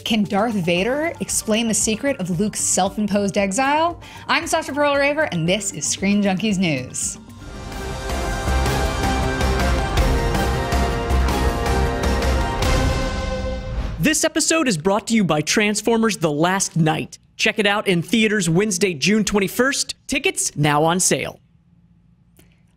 Can Darth Vader explain the secret of Luke's self-imposed exile? I'm Sasha Pearl Raver, and this is Screen Junkies News. This episode is brought to you by Transformers: The Last Knight. Check it out in theaters Wednesday, June 21st. Tickets now on sale.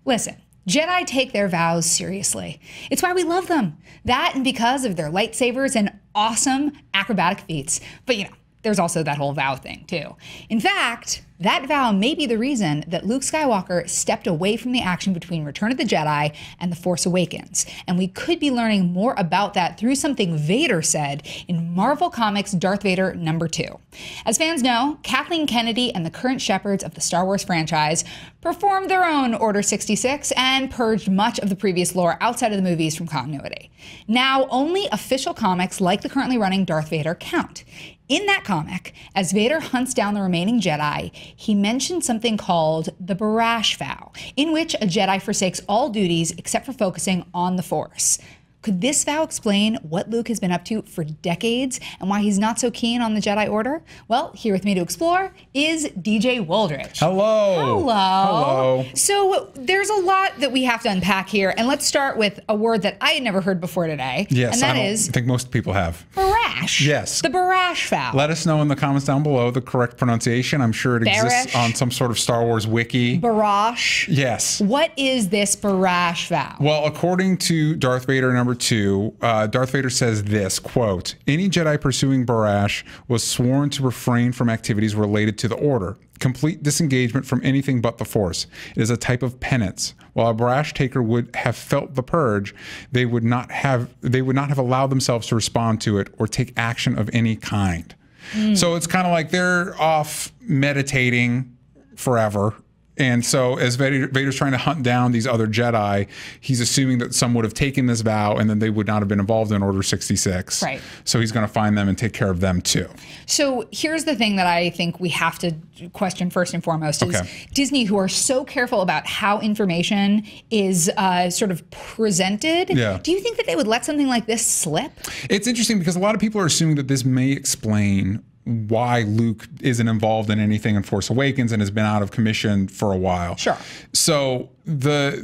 Listen, Jedi take their vows seriously. It's why we love them. That and because of their lightsabers and awesome acrobatic feats. But there's also that whole vow thing too. In fact, that vow may be the reason that Luke Skywalker stepped away from the action between Return of the Jedi and The Force Awakens. And we could be learning more about that through something Vader said in Marvel Comics Darth Vader #2. As fans know, Kathleen Kennedy and the current shepherds of the Star Wars franchise performed their own Order 66 and purged much of the previous lore outside of the movies from continuity. Now, only official comics like the currently running Darth Vader count. In that comic, as Vader hunts down the remaining Jedi, he mentioned something called the Barash Vow, in which a Jedi forsakes all duties except for focusing on the Force. Could this vow explain what Luke has been up to for decades and why he's not so keen on the Jedi Order? Well, here with me to explore is DJ Woldridge. Hello. Hello. So there's a lot that we have to unpack here, and let's start with a word that I had never heard before today. Yes, and that I is think most people have. Barash. Yes. The Barash Vow. Let us know in the comments down below the correct pronunciation. I'm sure it exists on some sort of Star Wars wiki. Barash. Yes. What is this Barash Vow? Well, according to Darth Vader #2, Darth Vader says this, quote, "Any Jedi pursuing Barash was sworn to refrain from activities related to the Order. Complete disengagement from anything but the Force. It is a type of penance. While a Barash taker would have felt the purge, they would not have allowed themselves to respond to it or take action of any kind." So it's kind of like they're off meditating forever. And so as Vader's trying to hunt down these other Jedi, he's assuming that some would have taken this vow and then they would not have been involved in Order 66. Right. So he's going to find them and take care of them too. So here's the thing that I think we have to question first and foremost is Disney, who are so careful about how information is sort of presented. Yeah. Do you think that they would let something like this slip? It's interesting because a lot of people are assuming that this may explain why Luke isn't involved in anything in Force Awakens and has been out of commission for a while. Sure. So to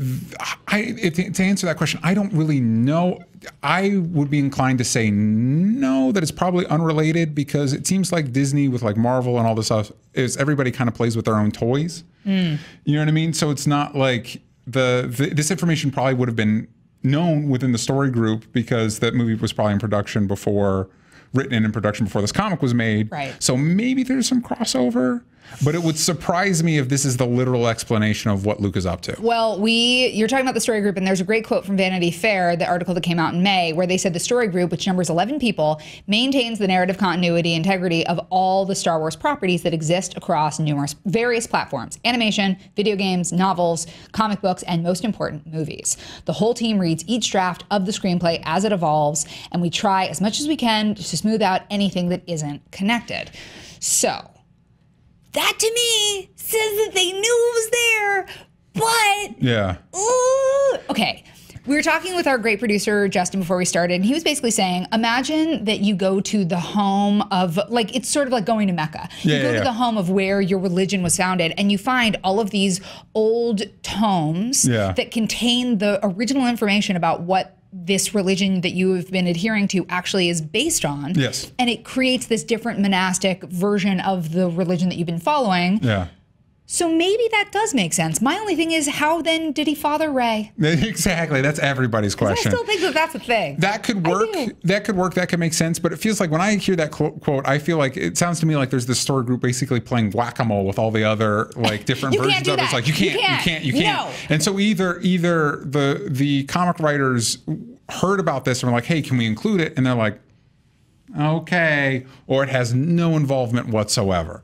answer that question, I don't really know. I would be inclined to say no, that it's probably unrelated, because it seems like Disney with like Marvel and all this stuff is everybody kind of plays with their own toys. You know what I mean? So it's not like this information probably would have been known within the story group because that movie was probably in production before. Written and in production before this comic was made. Right. So maybe there's some crossover, but it would surprise me if this is the literal explanation of what Luke is up to. Well, you're talking about the story group, and there's a great quote from Vanity Fair, the article that came out in May, where they said the story group, which numbers 11 people, maintains the narrative continuity integrity of all the Star Wars properties that exist across various platforms: animation, video games, novels, comic books, and most important, movies. The whole team reads each draft of the screenplay as it evolves, and we try as much as we can to smooth out anything that isn't connected. So that to me says that they knew it was there, but yeah. Ooh, okay. We were talking with our great producer, Justin, before we started, and he was basically saying, imagine that you go to the home of, like, it's sort of like going to Mecca. You go to the home of where your religion was founded, and you find all of these old tomes that contain the original information about what this religion that you have been adhering to actually is based on. Yes. And it creates this different monastic version of the religion that you've been following. Yeah. So maybe that does make sense. My only thing is, how then did he father Rey? Exactly. That's everybody's question. I still think that that's a thing. That could work. That could work. That could make sense. But it feels like when I hear that quote, I feel like it sounds to me like there's this story group basically playing whack-a-mole with all the other like different versions of it. It's like you can't. No. And so either the comic writers heard about this and were like, hey, can we include it? And they're like, okay, or it has no involvement whatsoever.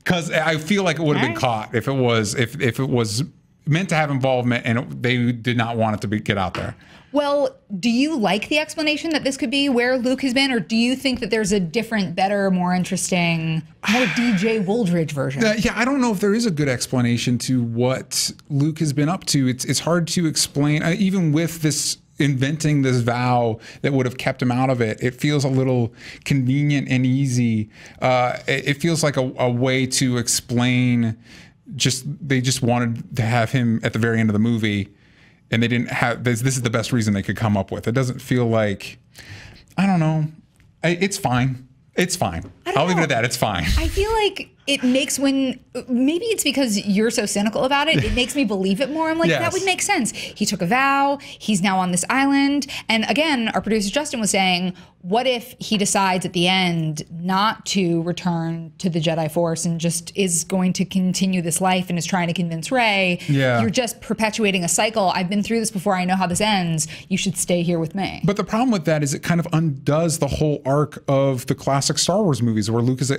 Because I feel like it would have been caught if it was meant to have involvement and they did not want it to get out there. Well, do you like the explanation that this could be where Luke has been, or do you think that there's a different, better, more interesting, more DJ Woldridge version? Yeah, I don't know if there is a good explanation to what Luke has been up to. It's hard to explain, even with this inventing this vow that would have kept him out of it. It feels a little convenient and easy. It feels like a way to explain they just wanted to have him at the very end of the movie, and they didn't have this is the best reason they could come up with. It doesn't feel like, I don't know. It's fine. It's fine. I'll leave it at that. It's fine. I feel like it makes maybe it's because you're so cynical about it. It makes me believe it more. I'm like, that would make sense. He took a vow. He's now on this island. And again, our producer Justin was saying, what if he decides at the end not to return to the Jedi Force and just is going to continue this life and is trying to convince Rey, you're just perpetuating a cycle. I've been through this before. I know how this ends. You should stay here with me. But the problem with that is it kind of undoes the whole arc of the classic Star Wars movies, where Luke is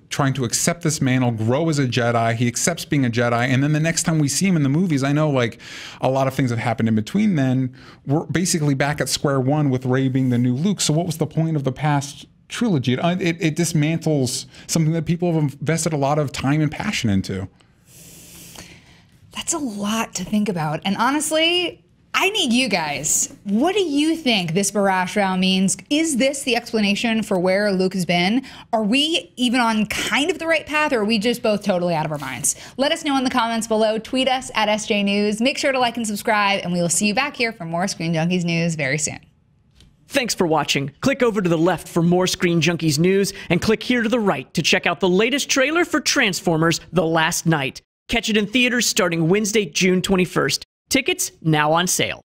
trying to accept this mantle, grow as a Jedi. He accepts being a Jedi. And then the next time we see him in the movies, I know like a lot of things have happened in between then. We're basically back at square one with Rey being the new Luke. So what was the point of the past trilogy? It dismantles something that people have invested a lot of time and passion into. That's a lot to think about. And honestly, I need you guys. What do you think this Barash vow means? Is this the explanation for where Luke has been? Are we even on kind of the right path, or are we just both totally out of our minds? Let us know in the comments below. Tweet us at SJ News. Make sure to like and subscribe, and we will see you back here for more Screen Junkies news very soon. Thanks for watching. Click over to the left for more Screen Junkies news, and click here to the right to check out the latest trailer for Transformers: The Last Knight. Catch it in theaters starting Wednesday, June 21st. Tickets now on sale.